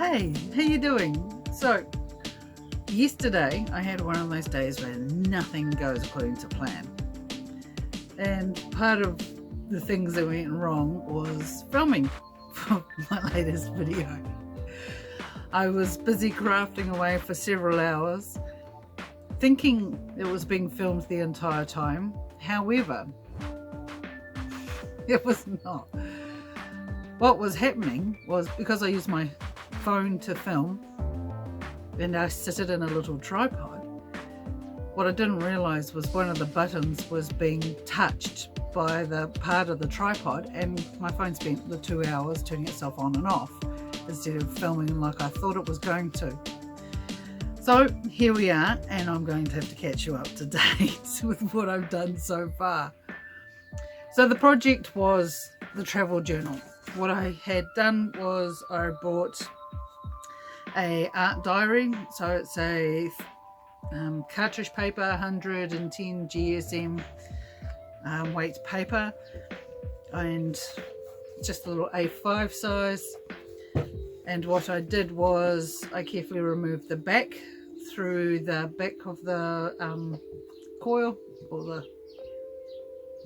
Hey, how you doing? So, yesterday I had one of those days where nothing goes according to plan. And part of the things that went wrong was filming for my latest video. I was busy crafting away for several hours, thinking it was being filmed the entire time. However, it was not. What was happening was, because I used my phone to film and I sit it in a little tripod, what I didn't realize was one of the buttons was being touched by the part of the tripod, and my phone spent the 2 hours turning itself on and off instead of filming like I thought it was going to. So here we are, and I'm going to have to catch you up to date with what I've done so far. So the project was the travel journal. What I had done was I bought a art diary, so it's a cartridge paper, 110 GSM weight paper, and just a little A5 size. And what I did was I carefully removed the back through the back of the coil, or the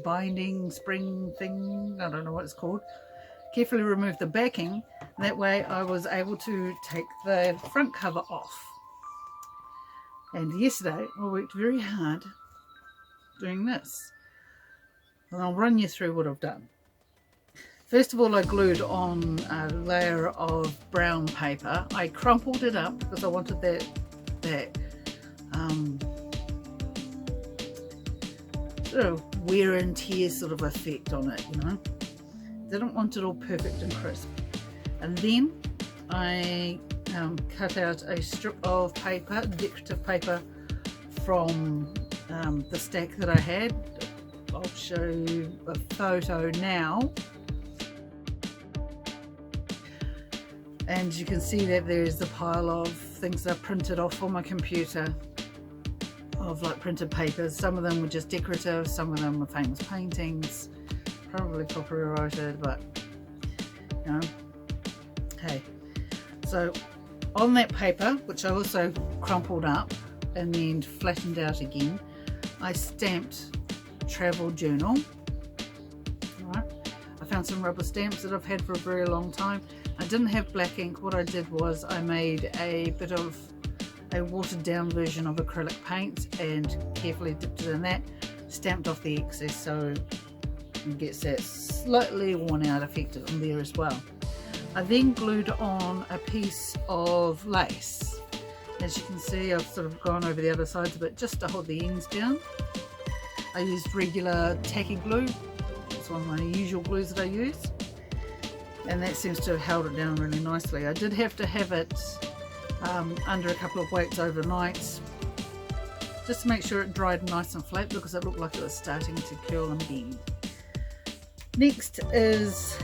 binding spring thing, I don't know what it's called. Carefully removed the backing. That way I was able to take the front cover off. And yesterday I worked very hard doing this. And I'll run you through what I've done. First of all, I glued on a layer of brown paper. I crumpled it up because I wanted that sort of wear and tear sort of effect on it, you know. Didn't want it all perfect and crisp. And then I cut out a strip of paper, decorative paper, from the stack that I had. I'll show you a photo now. And you can see that there's a pile of things that I printed off on my computer, of like printed papers. Some of them were just decorative, some of them were famous paintings, probably copyrighted, but you know, hey. So on that paper, which I also crumpled up and then flattened out again, I stamped travel journal. Right. I found some rubber stamps that I've had for a very long time. I didn't have black ink. What I did was I made a bit of a watered down version of acrylic paint and carefully dipped it in that, stamped off the excess so it gets that slightly worn out effect on there as well. I then glued on a piece of lace. As you can see, I've sort of gone over the other sides a bit just to hold the ends down. I used regular Tacky glue. It's one of my usual glues that I use, and that seems to have held it down really nicely. I did have to have it under a couple of weights overnight just to make sure it dried nice and flat, because it looked like it was starting to curl and bend. Next is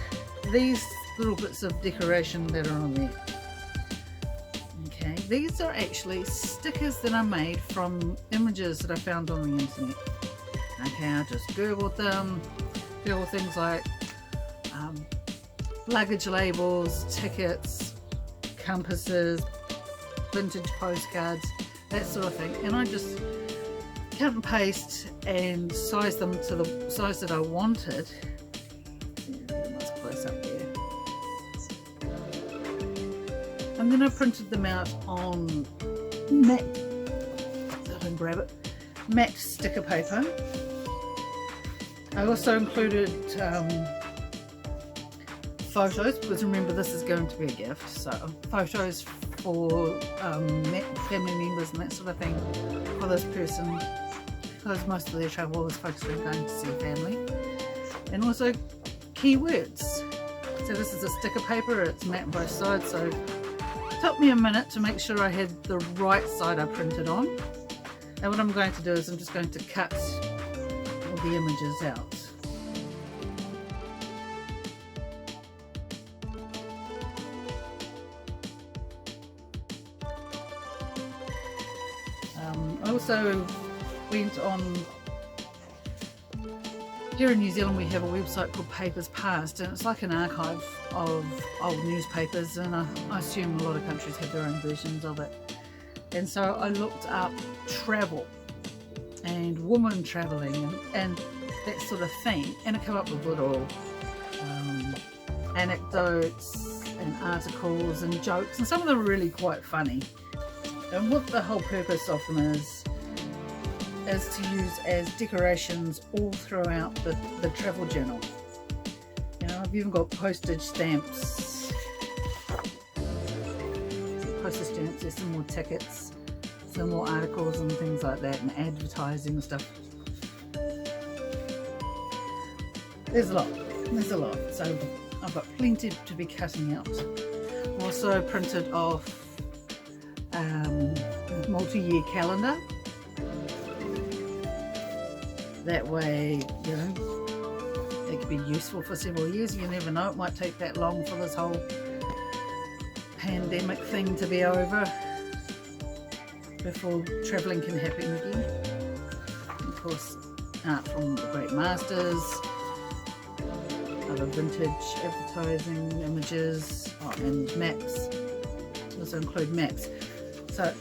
these little bits of decoration that are on there. Okay, these are actually stickers that I made from images that I found on the internet. Okay, I just googled them, googled things like luggage labels, tickets, compasses, vintage postcards, that sort of thing, and I just cut and paste and size them to the size that I wanted. Nice close up there. And then I printed them out on matte, so I can grab it, matte sticker paper. I also included photos, because remember this is going to be a gift, so photos for family members and that sort of thing for this person, because most of their travel is focused on going to see family. And also keywords. So this is a sticker paper, it's matte on both sides, so it took me a minute to make sure I had the right side I printed on. And what I'm going to do is I'm just going to cut all the images out. I also went on Here in New Zealand we have a website called Papers Past, and it's like an archive of old newspapers, and I assume a lot of countries have their own versions of it. And so I looked up travel and women travelling and that sort of thing, and it came up with little anecdotes and articles and jokes, and some of them are really quite funny. And what the whole purpose of them is to use as decorations all throughout the travel journal. You know, I've even got postage stamps. There's some more tickets, some more articles and things like that, and advertising and stuff. There's a lot. So I've got plenty to be cutting out. Also printed off a multi-year calendar. That way, you know, it could be useful for several years. You never know, it might take that long for this whole pandemic thing to be over before travelling can happen again. Of course, art from the great masters, other vintage advertising images, and maps. Also include maps. So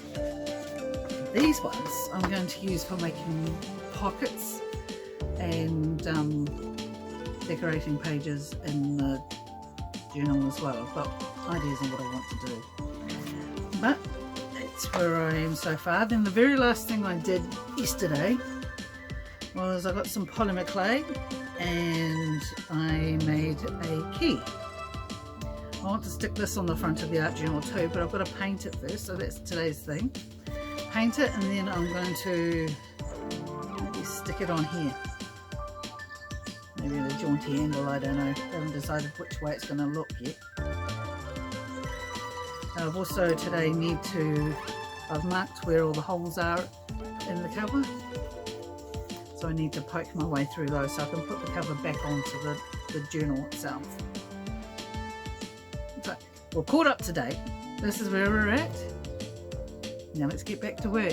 these ones I'm going to use for making pockets and decorating pages in the journal as well. I've got ideas on what I want to do, but that's where I am so far. Then the very last thing I did yesterday was I got some polymer clay and I made a key. I want to stick this on the front of the art journal too, but I've got to paint it first, so that's today's thing. Paint it, and then I'm going to maybe stick it on here. Maybe the jaunty handle, I don't know. I haven't decided which way it's going to look yet. I've also today I've marked where all the holes are in the cover. So I need to poke my way through those so I can put the cover back onto the journal itself. So we're caught up to date. This is where we're at. Now let's get back to work.